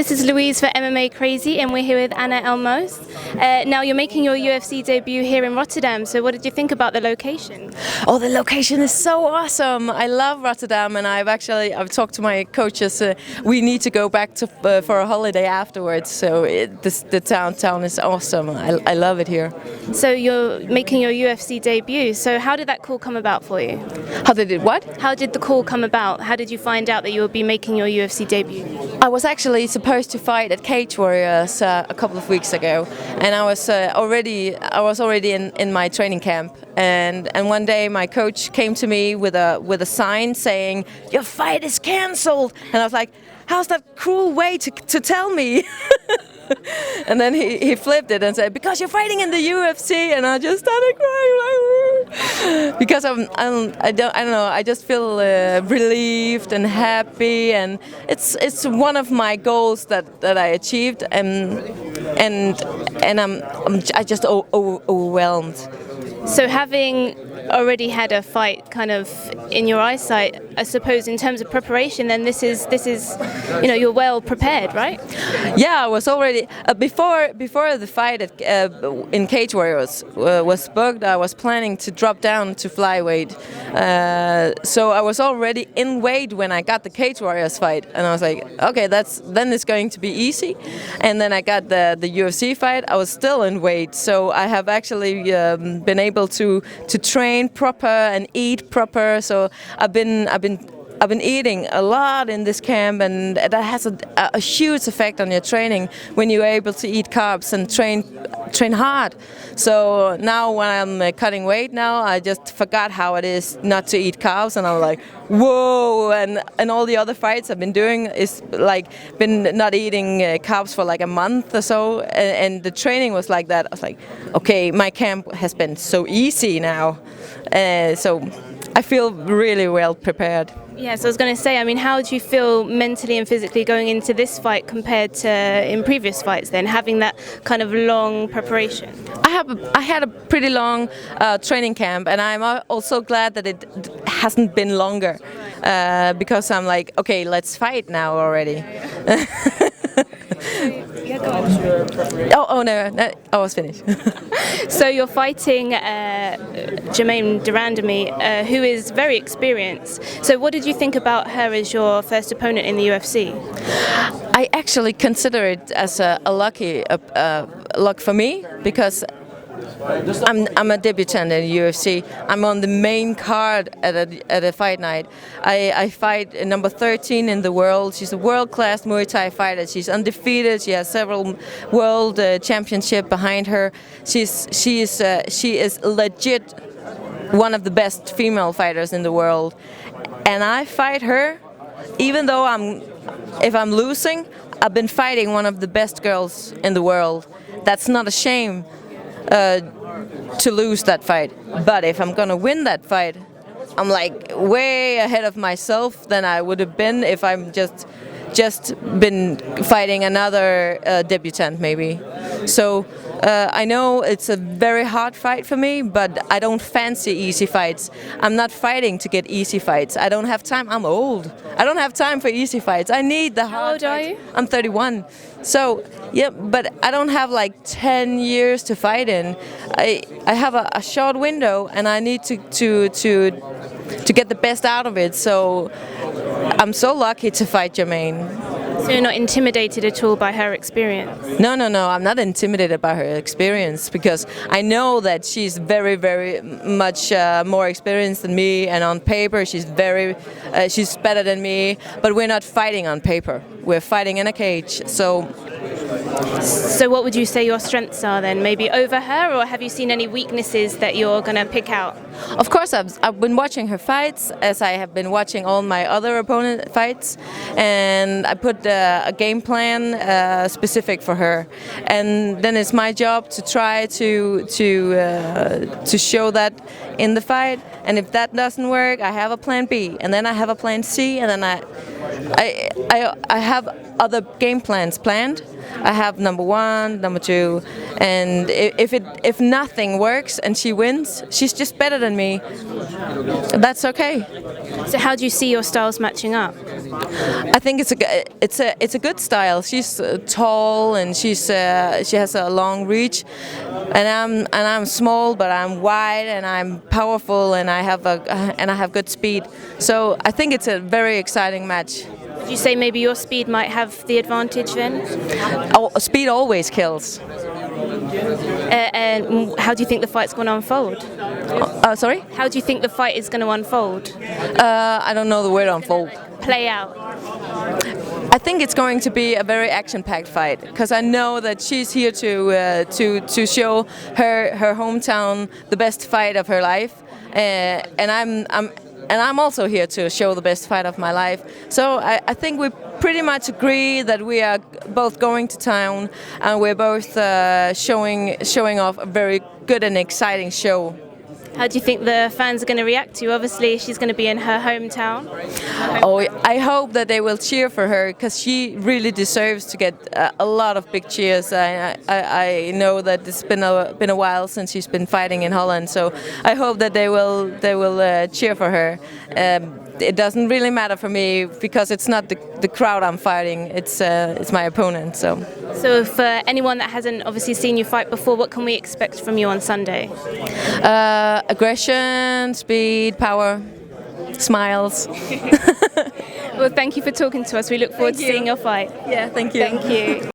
This is Louise for MMA Crazy, and we're here with Anna Elmose. Now you're making your UFC debut here in Rotterdam, so what did you think about the location? Oh, the location is so awesome! I love Rotterdam, and I've talked to my coaches. We need to go back to for a holiday afterwards. So the downtown is awesome. I love it here. So you're making your UFC debut. So how did that call come about for you? How did it what? How did the call come about? How did you find out that you would be making your UFC debut? I was actually supposed to fight at Cage Warriors a couple of weeks ago, and I was already in my training camp. And one day my coach came to me with a sign saying, "Your fight is cancelled." And I was like, "How's that cruel way to tell me?" And then he flipped it and said, "Because you're fighting in the UFC." And I just started crying like, because I don't know. I just feel relieved and happy, and it's one of my goals that I achieved, and I just overwhelmed. So having already had a fight kind of in your eyesight, I suppose in terms of preparation, then this is you're well prepared, right? Yeah, I was already before the fight in Cage Warriors was booked. I was planning to drop down to flyweight, so I was already in weight when I got the Cage Warriors fight, and I was like, okay, then it's going to be easy. And then I got the UFC fight. I was still in weight, so I have actually been able to train proper and eat proper. So I've been eating a lot in this camp, and that has a huge effect on your training when you're able to eat carbs and train hard. So now when I'm cutting weight now, I just forgot how it is not to eat carbs, and I'm like, whoa! And all the other fights I've been doing is like been not eating carbs for like a month or so, and the training was like that. I was like, okay, my camp has been so easy now, so I feel really well prepared. Yes, I was going to say, I mean, how do you feel mentally and physically going into this fight compared to in previous fights then, having that kind of long preparation? I had a pretty long training camp, and I'm also glad that it hasn't been longer, because I'm like, okay, let's fight now already. Yeah, go on. Oh no, I was finished. So you're fighting Germaine de Randamie, who is very experienced. So what did you think about her as your first opponent in the UFC? I actually consider it as a luck for me, because I'm a debutant in the UFC. I'm on the main card at a fight night. I fight number 13 in the world. She's a world-class Muay Thai fighter. She's undefeated. She has several world championships behind her. She is legit one of the best female fighters in the world. And I fight her, even though if I'm losing, I've been fighting one of the best girls in the world. That's not a shame to lose that fight. But if I'm gonna win that fight, I'm like way ahead of myself than I would have been if I'm just been fighting another debutant maybe. So I know it's a very hard fight for me, but I don't fancy easy fights. I'm not fighting to get easy fights. I don't have time. I'm old. I don't have time for easy fights. I need the hard How old are you? I'm 31. So yeah, but I don't have like 10 years to fight in. I have a short window, and I need to get the best out of it. So I'm so lucky to fight Germaine. So you're not intimidated at all by her experience? No, I'm not intimidated by her experience, because I know that she's very, very much more experienced than me, and on paper she's better than me, but we're not fighting on paper. We're fighting in a cage. So what would you say your strengths are then? Maybe over her, or have you seen any weaknesses that you're going to pick out? Of course, I've been watching her fights, as I have been watching all my other opponent fights, and I put a game plan specific for her, and then it's my job to try to show that in the fight. And if that doesn't work, I have a plan B, and then I have a plan C, and then I have other game plans planned. I have number 1, number 2, and if nothing works and she wins, she's just better than me. That's okay. So how do you see your styles matching up? I think it's a good style. She's tall and she has a long reach, and I'm small, but I'm wide and I'm powerful and I have good speed. So I think it's a very exciting match. Would you say maybe your speed might have the advantage then? Oh, speed always kills. And how do you think the fight's going to unfold? Sorry? How do you think the fight is going to unfold? I don't know the word unfold. Play out. I think it's going to be a very action-packed fight because I know that she's here to show her hometown the best fight of her life, and I'm also here to show the best fight of my life. So I think we pretty much agree that we are both going to town and we're both showing off a very good and exciting show. How do you think the fans are going to react to you? Obviously, she's going to be in her hometown. Oh, I hope that they will cheer for her because she really deserves to get a lot of big cheers. I know that it's been a while since she's been fighting in Holland, so I hope that they will cheer for her. It doesn't really matter for me because it's not the crowd I'm fighting. It's my opponent. So for anyone that hasn't obviously seen you fight before, what can we expect from you on Sunday? Aggression, speed, power, smiles. Well, thank you for talking to us. We look forward to seeing your fight. Yeah, thank you. Thank you.